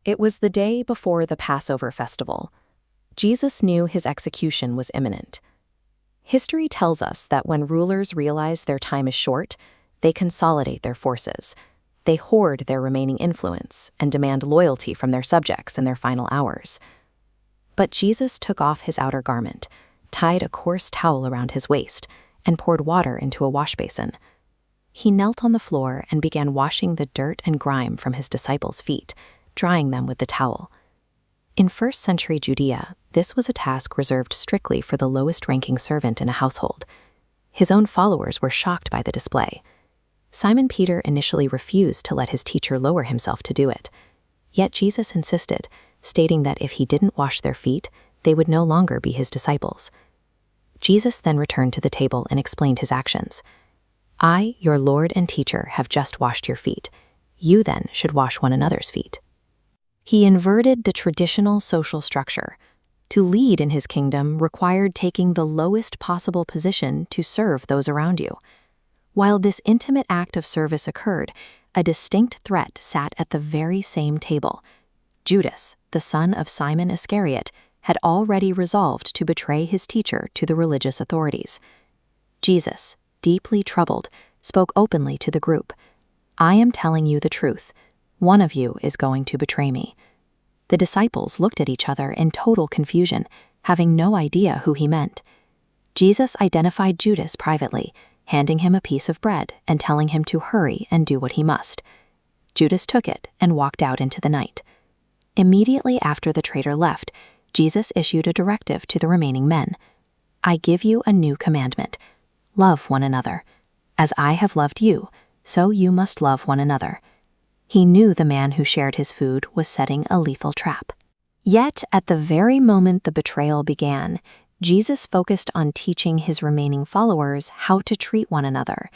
It was the day before the Passover festival. Jesus knew his execution was imminent. History tells us that when rulers realize their time is short, they consolidate their forces. They hoard their remaining influence and demand loyalty from their subjects in their final hours. But Jesus took off his outer garment, tied a coarse towel around his waist, and poured water into a wash basin. He knelt on the floor and began washing the dirt and grime from his disciples' feet, drying them with the towel. In first-century Judea, this was a task reserved strictly for the lowest-ranking servant in a household. His own followers were shocked by the display. Simon Peter initially refused to let his teacher lower himself to do it. Yet Jesus insisted, stating that if he didn't wash their feet, they would no longer be his disciples. Jesus then returned to the table and explained his actions. "I, your Lord and teacher, have just washed your feet. You then should wash one another's feet." He inverted the traditional social structure. To lead in his kingdom required taking the lowest possible position to serve those around you. While this intimate act of service occurred, a distinct threat sat at the very same table. Judas, the son of Simon Iscariot, had already resolved to betray his teacher to the religious authorities. Jesus, deeply troubled, spoke openly to the group. "I am telling you the truth. One of you is going to betray me." The disciples looked at each other in total confusion, having no idea who he meant. Jesus identified Judas privately, handing him a piece of bread and telling him to hurry and do what he must. Judas took it and walked out into the night. Immediately after the traitor left, Jesus issued a directive to the remaining men. "I give you a new commandment. Love one another. As I have loved you, so you must love one another." He knew the man who shared his food was setting a lethal trap. Yet, at the very moment the betrayal began, Jesus focused on teaching his remaining followers how to treat one another.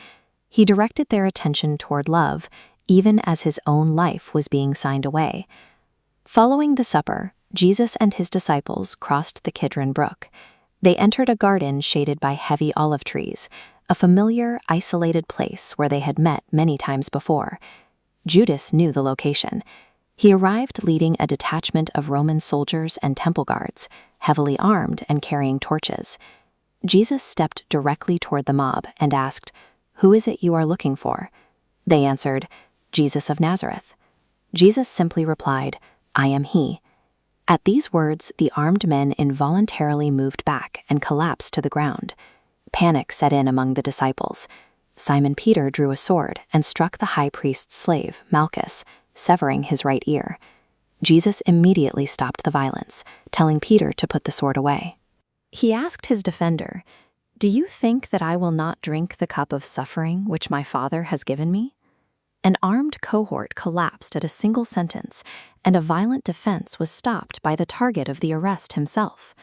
He directed their attention toward love, even as his own life was being signed away. Following the supper, Jesus and his disciples crossed the Kidron Brook. They entered a garden shaded by heavy olive trees, a familiar, isolated place where they had met many times before. Judas knew the location. He arrived leading a detachment of Roman soldiers and temple guards, heavily armed and carrying torches. Jesus stepped directly toward the mob and asked, "Who is it you are looking for?" They answered, "Jesus of Nazareth." Jesus simply replied, "I am he." At these words, the armed men involuntarily moved back and collapsed to the ground. Panic set in among the disciples. Simon Peter drew a sword and struck the high priest's slave, Malchus, severing his right ear. Jesus immediately stopped the violence, telling Peter to put the sword away. He asked his defender, "Do you think that I will not drink the cup of suffering which my Father has given me?" An armed cohort collapsed at a single sentence, and a violent defense was stopped by the target of the arrest himself.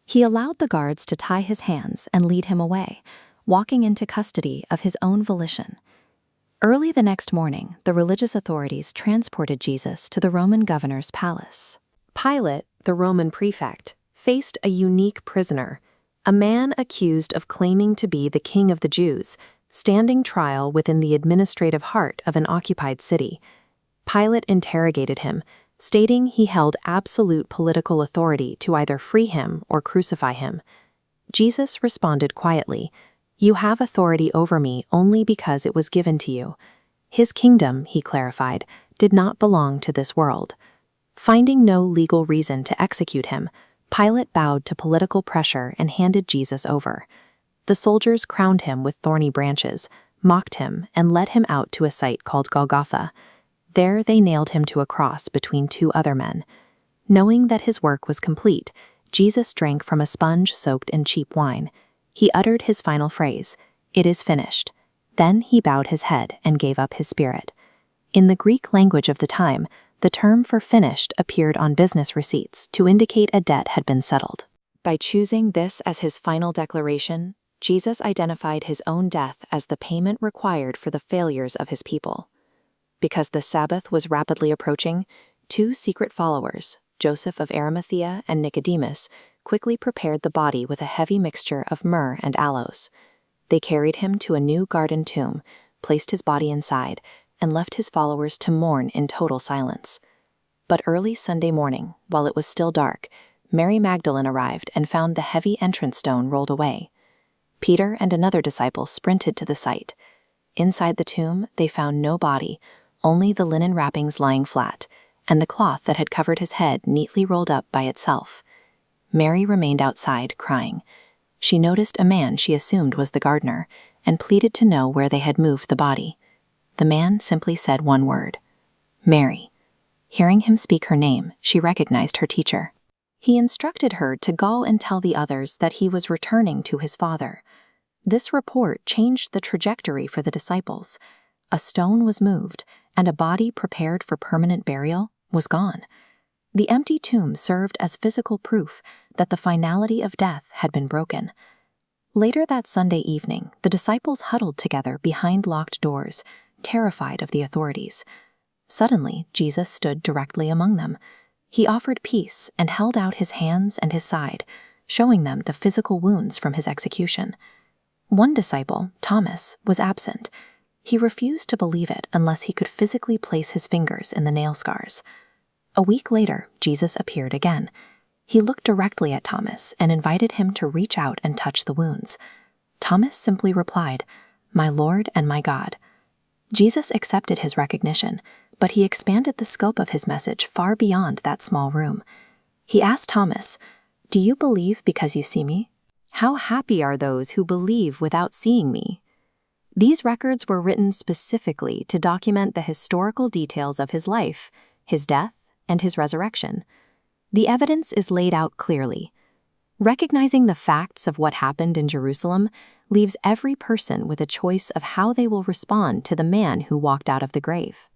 He allowed the guards to tie his hands and lead him away, walking into custody of his own volition. Early the next morning, the religious authorities transported Jesus to the Roman governor's palace. Pilate, the Roman prefect, faced a unique prisoner, a man accused of claiming to be the king of the Jews, standing trial within the administrative heart of an occupied city. Pilate interrogated him, stating he held absolute political authority to either free him or crucify him. Jesus responded quietly, "You have authority over me only because it was given to you." His kingdom, he clarified, did not belong to this world. Finding no legal reason to execute him, Pilate bowed to political pressure and handed Jesus over. The soldiers crowned him with thorny branches, mocked him, and led him out to a site called Golgotha. There they nailed him to a cross between two other men. Knowing that his work was complete, Jesus drank from a sponge soaked in cheap wine. He uttered his final phrase, "It is finished." Then he bowed his head and gave up his spirit. In the Greek language of the time, the term for finished appeared on business receipts to indicate a debt had been settled. By choosing this as his final declaration, Jesus identified his own death as the payment required for the failures of his people. Because the Sabbath was rapidly approaching, two secret followers, Joseph of Arimathea and Nicodemus, quickly prepared the body with a heavy mixture of myrrh and aloes. They carried him to a new garden tomb, placed his body inside, and left his followers to mourn in total silence. But early Sunday morning, while it was still dark, Mary Magdalene arrived and found the heavy entrance stone rolled away. Peter and another disciple sprinted to the site. Inside the tomb, they found no body, only the linen wrappings lying flat, and the cloth that had covered his head neatly rolled up by itself. Mary remained outside, crying. She noticed a man she assumed was the gardener, and pleaded to know where they had moved the body. The man simply said one word: Mary. Hearing him speak her name, she recognized her teacher. He instructed her to go and tell the others that he was returning to his Father. This report changed the trajectory for the disciples. A stone was moved, and a body prepared for permanent burial was gone. The empty tomb served as physical proof that the finality of death had been broken. Later that Sunday evening, the disciples huddled together behind locked doors, terrified of the authorities. Suddenly, Jesus stood directly among them. He offered peace and held out his hands and his side, showing them the physical wounds from his execution. One disciple, Thomas, was absent. He refused to believe it unless he could physically place his fingers in the nail scars. A week later, Jesus appeared again. He looked directly at Thomas and invited him to reach out and touch the wounds. Thomas simply replied, "My Lord and my God." Jesus accepted his recognition, but he expanded the scope of his message far beyond that small room. He asked Thomas, "Do you believe because you see me? How happy are those who believe without seeing me?" These records were written specifically to document the historical details of his life, his death, and his resurrection. The evidence is laid out clearly. Recognizing the facts of what happened in Jerusalem leaves every person with a choice of how they will respond to the man who walked out of the grave.